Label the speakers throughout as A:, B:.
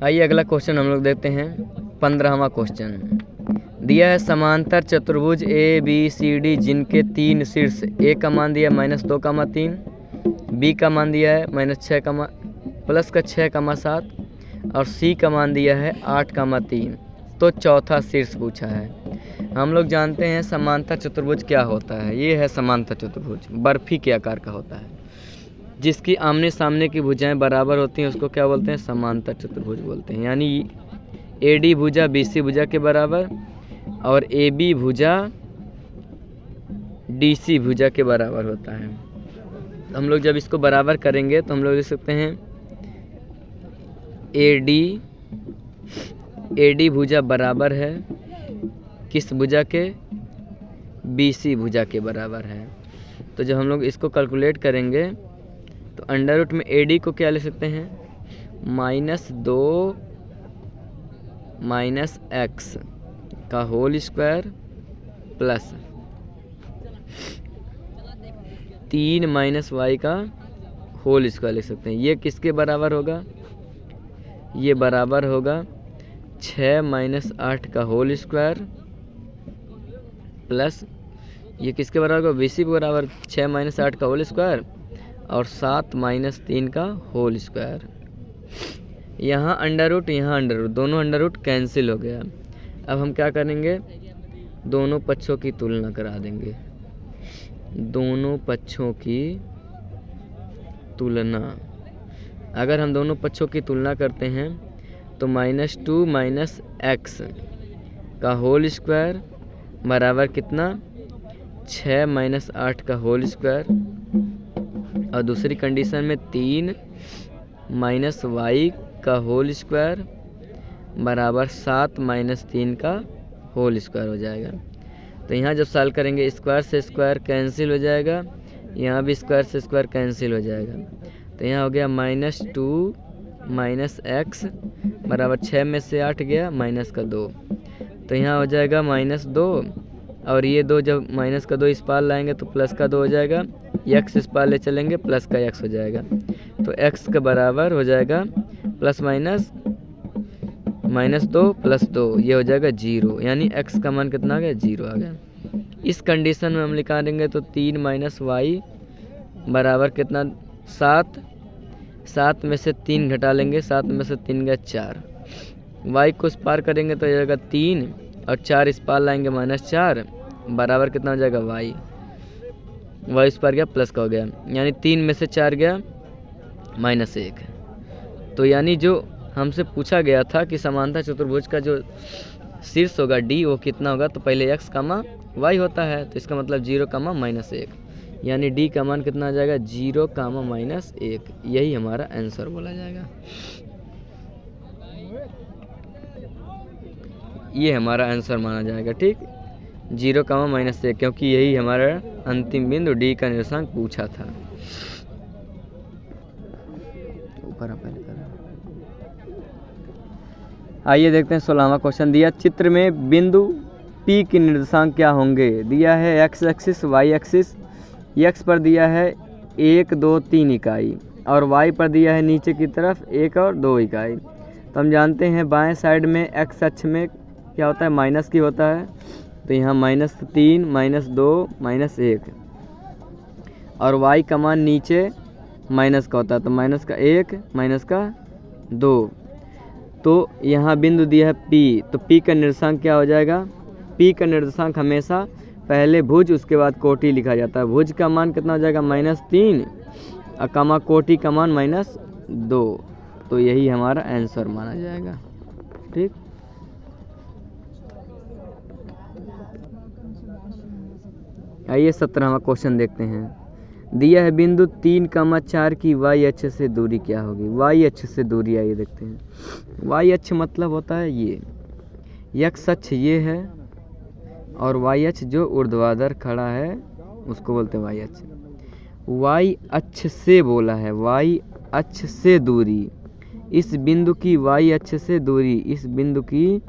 A: आइए अगला क्वेश्चन हम लोग देखते हैं। 15वां क्वेश्चन दिया है समांतर चतुर्भुज ए बी सी डी जिनके 3 शीर्ष, ए का मान दिया है -2,3, बी का मान दिया है -6, प्लस का 6,7 और सी का मान दिया है 8,3। तो चौथा शीर्ष पूछा है। हम लोग जानते हैं समांतर चतुर्भुज क्या होता है। ये है समांतर चतुर्भुज, बर्फी के आकार का होता है, जिसकी आमने सामने की भुजाएं बराबर होती हैं उसको क्या बोलते हैं? समांतर चतुर्भुज बोलते हैं। यानी ए डी भुजा बी सी भुजा के बराबर और ए बी भुजा डी सी भुजा के बराबर होता है। हम लोग जब इसको बराबर करेंगे तो हम लोग लिख सकते हैं ए डी भुजा बराबर है किस भुजा के? बी सी भुजा के बराबर है। तो जब हम लोग इसको कैलकुलेट करेंगे तो अंडर रूट में ए डी को क्या ले सकते हैं? -2 -x का होल स्क्वायर प्लस 3 -y का होल स्क्वायर लिख सकते हैं। ये किसके बराबर होगा? ये बराबर होगा 6 - 8 का होल स्क्वायर प्लस ये किसके बराबर होगा? BC के बराबर 6 - 8 का होल स्क्वायर और 7 - 3 का होल स्क्वायर। यहाँ अंडर रूट यहाँ अंडर रूट, दोनों अंडर रूट कैंसिल हो गया। अब हम क्या करेंगे? दोनों पक्षों की तुलना करा देंगे। दोनों पक्षों की तुलना, अगर हम दोनों पक्षों की तुलना करते हैं तो -2 - x का होल स्क्वायर बराबर कितना? 6 - 8 का होल स्क्वायर और दूसरी कंडीशन में 3 - y का होल स्क्वायर बराबर 7 - 3 का होल स्क्वायर हो जाएगा। तो यहाँ जब सॉल्व करेंगे स्क्वायर से स्क्वायर कैंसिल हो जाएगा, यहाँ भी स्क्वायर से स्क्वायर कैंसिल हो जाएगा। तो यहाँ हो गया -2 - x बराबर 6 में से 8 गया -2, तो यहाँ हो जाएगा -2 और ये 2 जब -2 इस पार लाएंगे तो +2 हो जाएगा, x इस पार ले चलेंगे प्लस का x हो जाएगा। तो x के बराबर हो जाएगा -2 + 2, ये हो जाएगा 0, यानी x का मान कितना आ गया? 0 आ गया। इस कंडीशन में हम लिखा देंगे तो 3 - y बराबर कितना? 7 में से 3 घटा लेंगे, 7 में से 3 गया 4, y को इस पार करेंगे तो हो जाएगा 3 और 4 इस पार लाएंगे -4 बराबर कितना हो जाएगा? y इस पार गया प्लस का हो गया, यानी 3 में से 4 गया -1। तो यानी जो हमसे पूछा गया था कि समांतर चतुर्भुज का जो शीर्ष होगा D वो कितना होगा, तो पहले x, y होता है, तो इसका मतलब 0, -1, यानी D का मान कितना आ जाएगा? 0, -1। यही हमारा आंसर बोला जाएगा। ये हमारा आंसर माना जाएगा। ठीक, 0, -1, क्योंकि यही हमारा अंतिम बिंदु D का निर्देशांक पूछा था। आइए देखते हैं 16वां क्वेश्चन। दिया चित्र में बिंदु P के निर्देशांक क्या होंगे? दिया है x axis, y axis. x पर दिया है 1, 2, 3 इकाई और y पर दिया है नीचे की तरफ 1 और 2 इकाई। तो हम जानते हैं बाएं साइड में x अक्ष में क्या होता है? माइनस की होता है, तो यहाँ -3, -2, -1 और y का मान नीचे माइनस का होता है, तो -1, -2। तो यहाँ बिंदु दिया है P, तो P का निर्देशांक क्या हो जाएगा? P का निर्देशांक हमेशा पहले भुज उसके बाद कोटि लिखा जाता है। भुज का मान कितना हो जाएगा? -3 और कमा कोटि का मान -2, तो यही हमारा आंसर माना जाएगा। ठीक, आइए 17वां क्वेश्चन देखते हैं। दिया है बिंदु 3,4 की y अक्ष से दूरी क्या होगी? y अक्ष से दूरी आइए देखते हैं। y अक्ष मतलब होता है ये, x अक्ष ये है और y अक्ष जो ऊर्ध्वाधर खड़ा है उसको बोलते हैं y अक्ष। y अक्ष से बोला है, y अक्ष से दूरी, इस बिंदु की y अक्ष से दूरी, इस बिंदु की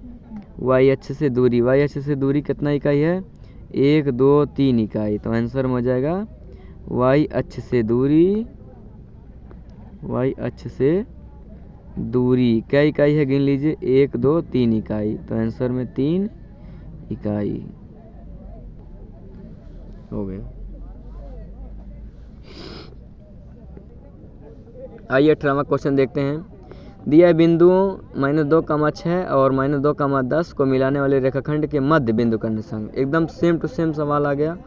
A: y अक्ष से दूरी, y अक्ष से दूरी कितना इकाई है? 1, 2, 3 इकाई। तो आंसर में हो जाएगा y अक्ष से दूरी, y अक्ष से दूरी क्या इकाई है गिन लीजिए, 1 2 3 इकाई, तो आंसर में 3 इकाई हो गया। आइए 18वां क्वेश्चन देखते हैं। दिया बिंदुओं -2,6 और -2,10 को मिलाने वाले रेखाखंड के मध्य बिंदु का निर्देशांक। एकदम सेम टू सेम सवाल आ गया,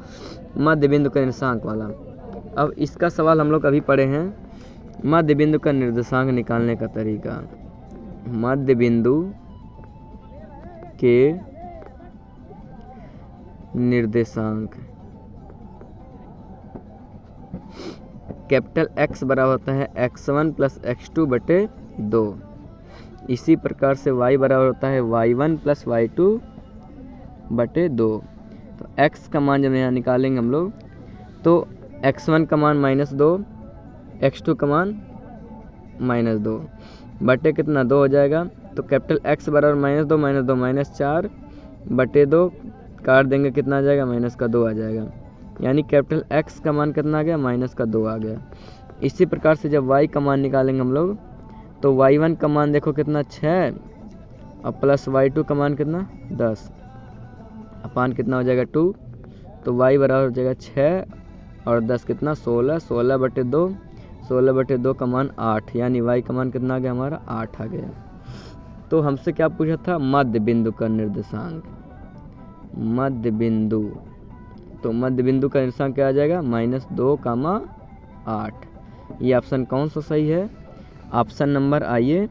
A: मध्य बिंदु का निर्देशांक वाला। अब इसका सवाल हम लोग अभी पढ़े हैं, मध्य बिंदु का निर्देशांक निकालने का तरीका। मध्य बिंदु के निर्देशांक कैपिटल X बराबर होता है x1 + x2 बटे 2। इसी प्रकार से y बराबर होता है y1 + y2 बटे 2। तो x का मान जब यहाँ निकालेंगे हम लोग, तो x1 का मान -2, x2 का मान -2 बटे कितना 2 हो जाएगा। तो कैपिटल X बराबर -2 -4 बटे 2 काट देंगे, कितना आ जाएगा, -2 आ जाएगा। यानी कैपिटल X का मान कितना आ गया, -2 आ गया। इसी प्रकार से जब y का मान निकालेंगे हम लोग, तो y1 का मान देखो कितना 6 और प्लस y2 का मान कितना 10 अपान कितना हो जाएगा 2। तो y बराबर हो जाएगा 6 और 10 कितना 16, 16 बटे 2, 16 बटे 2 का मान 8, यानी y का मान कितना आ गया हमारा 8 आ गया। तो हमसे क्या पूछा था, मध्य बिंदु का निर्देशांक। मध्य बिंदु, तो मध्य बिंदु का निर्देशांक क्या आ जाएगा, -2,8। ये ऑप्शन कौन सा सही है, ऑप्शन नंबर आइए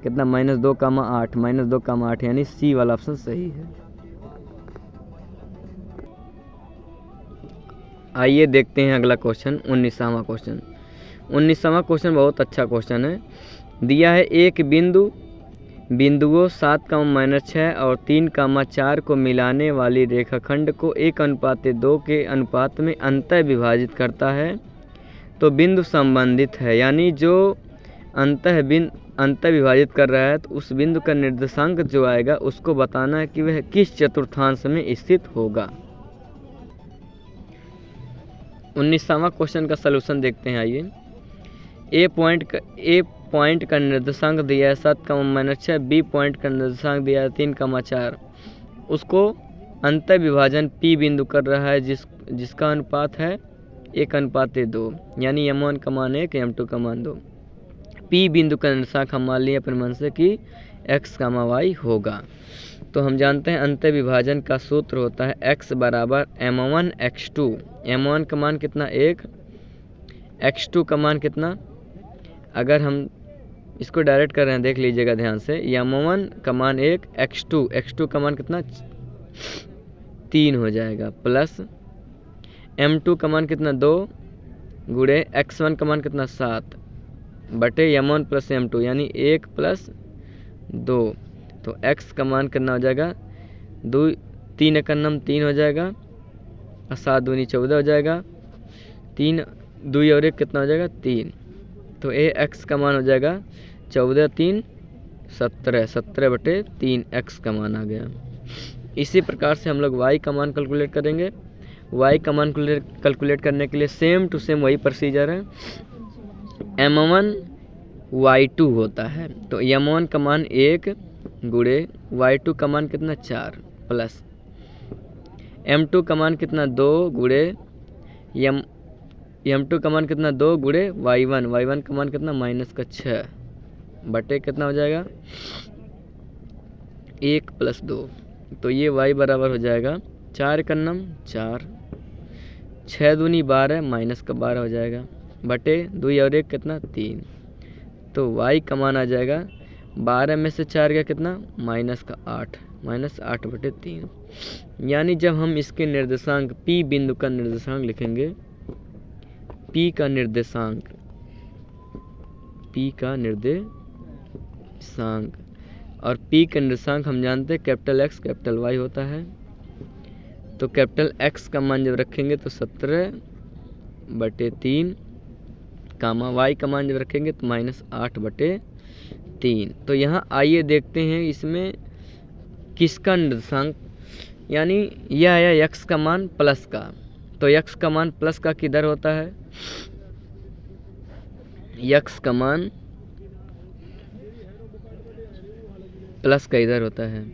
A: कितना -2,8, -2,8 यानी सी वाला ऑप्शन सही है। आइए देखते हैं अगला क्वेश्चन, 19वां क्वेश्चन। 19वां क्वेश्चन बहुत अच्छा क्वेश्चन है। दिया है एक बिंदुओं 7,-6 और 3,4 को मिलाने वाली रेखाखंड को 1:2 के अनुपात में अंतः विभाजित करता है तो बिंदु संबंधित है। यानी जो अंतः विभाजित कर रहा है, तो उस बिंदु का निर्देशांक जो आएगा उसको बताना है कि वह किस चतुर्थांश में स्थित होगा। 19वां क्वेश्चन का सलूशन देखते हैं। आइए, ए पॉइंट का निर्देशांक दिया है 7,-6, बी पॉइंट का निर्देशांक दिया है 3,4। उसको अंतः विभाजन पी बिंदु कर रहा है जिसका अनुपात है 1:2, यानी m1 का मान 1, m2 का मान 2। पी बिंदु का निर्देशांक हम मान लिए अपने मन से कि x, y होगा। तो हम जानते हैं अंतः विभाजन का सूत्र होता है x बराबर m1 x2। m1 का मान कितना 1, x2 का मान कितना, अगर हम इसको डायरेक्ट कर रहे हैं देख लीजिएगा ध्यान से, m1 का मान 1, x2 का मान कितना 3 हो जाएगा, प्लस m2 का मान कितना 2 गुणे x1 का मान कितना 7 बटे m1 + m2 यानी 1 + 2। तो x का मान कितना हो जाएगा 2, 3 × 9 3 हो जाएगा और 7 दूनी 14 हो जाएगा, 3 2 और 1 कितना हो जाएगा 3। तो x का मान हो जाएगा 14 3 17, 17 बटे 3 x का मान आ गया। इसी प्रकार से हम लोग y का मान कैलकुलेट करेंगे। y का मान कैलकुलेट करने के लिए सेम टू सेम वही प्रोसीजर है, m1 y2 होता है। तो m1 का मान 1 गुणे y2 का मान कितना 4 प्लस m2 का मान कितना 2 गुणे m2 का मान कितना 2 गुणे y1 का मान कितना -6 बटे कितना हो जाएगा 1 + 2। तो ये y बराबर हो जाएगा 4 × 9 4, 6 दूनी 12 -12 हो जाएगा बटे 2 और 1 कितना 3। तो y का मान आ जाएगा 12 में से 4 गया कितना -8, -8 बटे 3। यानी जब हम इसके निर्देशांक P बिंदु का निर्देशांक लिखेंगे, P का निर्देशांक और P का निर्देशांक हम जानते हैं कैपिटल X कैपिटल Y होता है। तो कैपिटल X का मान जब रखेंगे तो 17 बटे 3, y का मान जब रखेंगे तो -8 बटे 3। तो यहाँ आइए देखते हैं इसमें किसका निर्देशांक, यानी यह है x का मान प्लस का। तो x का मान प्लस का किधर होता है, x का मान प्लस का इधर होता है,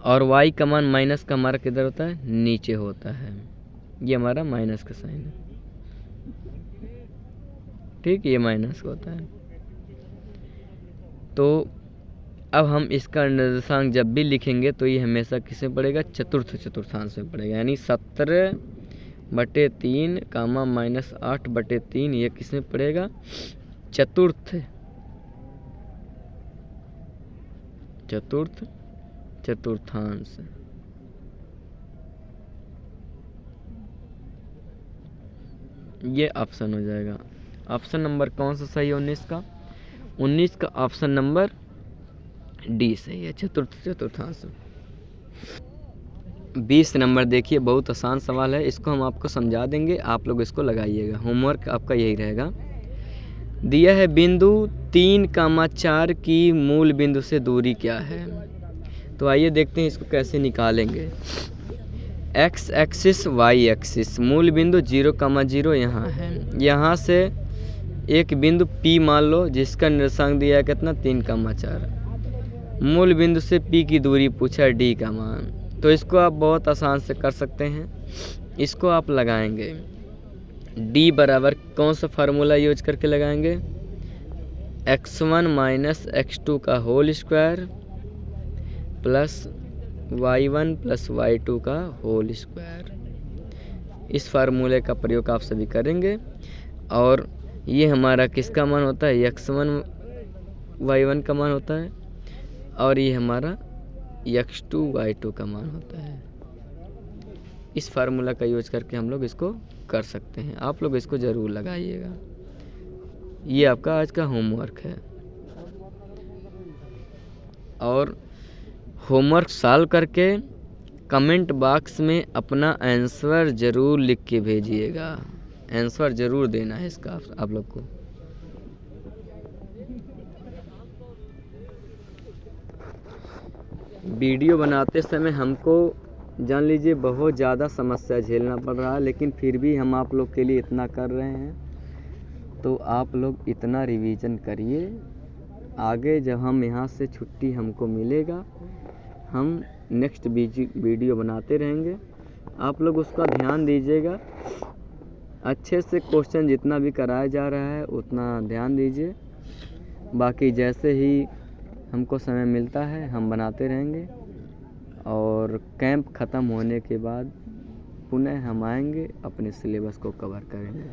A: और वाई का मान माइनस का हमारा किधर होता है, नीचे होता है। ये हमारा माइनस का साइन है, ठीक, ये माइनस का होता है। तो अब हम इसका निर्देशांक जब भी लिखेंगे तो ये हमेशा किस में पड़ेगा, चतुर्थांश में पड़ेगा, यानी 17/3 कामा -8/3 ये किस में पड़ेगा, चतुर्थांश। ये ऑप्शन हो जाएगा। ऑप्शन नंबर कौन सा सही है 19 का? 19 का ऑप्शन नंबर डी सही है, चतुर्थांश। 20 नंबर देखिए, बहुत आसान सवाल है, इसको हम आपको समझा देंगे, आप लोग इसको लगाइएगा। होमवर्क आपका यही रहेगा। दिया है बिंदु 3,4 की मूल बिंदु से दूरी क्या है। तो आइए देखते हैं इसको कैसे निकालेंगे। एक्स एक्सिस वाई एक्सिस, मूल बिंदु 0,0 यहाँ है। यहाँ से एक बिंदु P मान लो जिसका निर्देशांक दिया है कितना, 3,4। मूल बिंदु से P की दूरी पूछा है, D का मान। तो इसको आप बहुत आसान से कर सकते हैं। इसको आप लगाएंगे D बराबर कौन सा फार्मूला यूज करके लगाएंगे, x1 माइनस x2 का whole square plus y1 plus y2 का होल स्क्वायर। इस फार्मूले का प्रयोग आप सभी करेंगे। और ये हमारा किसका मान होता है, x1 y1 का मान होता है, और ये हमारा x2 y2 का मान होता है। इस फार्मूला का यूज करके हम लोग इसको कर सकते हैं। आप लोग इसको ज़रूर लगाइएगा। ये आपका आज का होमवर्क है। और होमवर्क सॉल्व करके कमेंट बॉक्स में अपना आंसर ज़रूर लिख के भेजिएगा। आंसर ज़रूर देना है इसका आप लोग को। वीडियो बनाते समय हमको जान लीजिए बहुत ज़्यादा समस्या झेलना पड़ रहा है, लेकिन फिर भी हम आप लोग के लिए इतना कर रहे हैं। तो आप लोग इतना रिवीजन करिए, आगे जब हम यहाँ से छुट्टी हमको मिलेगा हम नेक्स्ट वीडियो बनाते रहेंगे। आप लोग उसका ध्यान दीजिएगा, अच्छे से क्वेश्चन जितना भी कराया जा रहा है उतना ध्यान दीजिए। बाकी जैसे ही हमको समय मिलता है हम बनाते रहेंगे, और कैंप ख़त्म होने के बाद पुनः हम आएंगे, अपने सिलेबस को कवर करेंगे।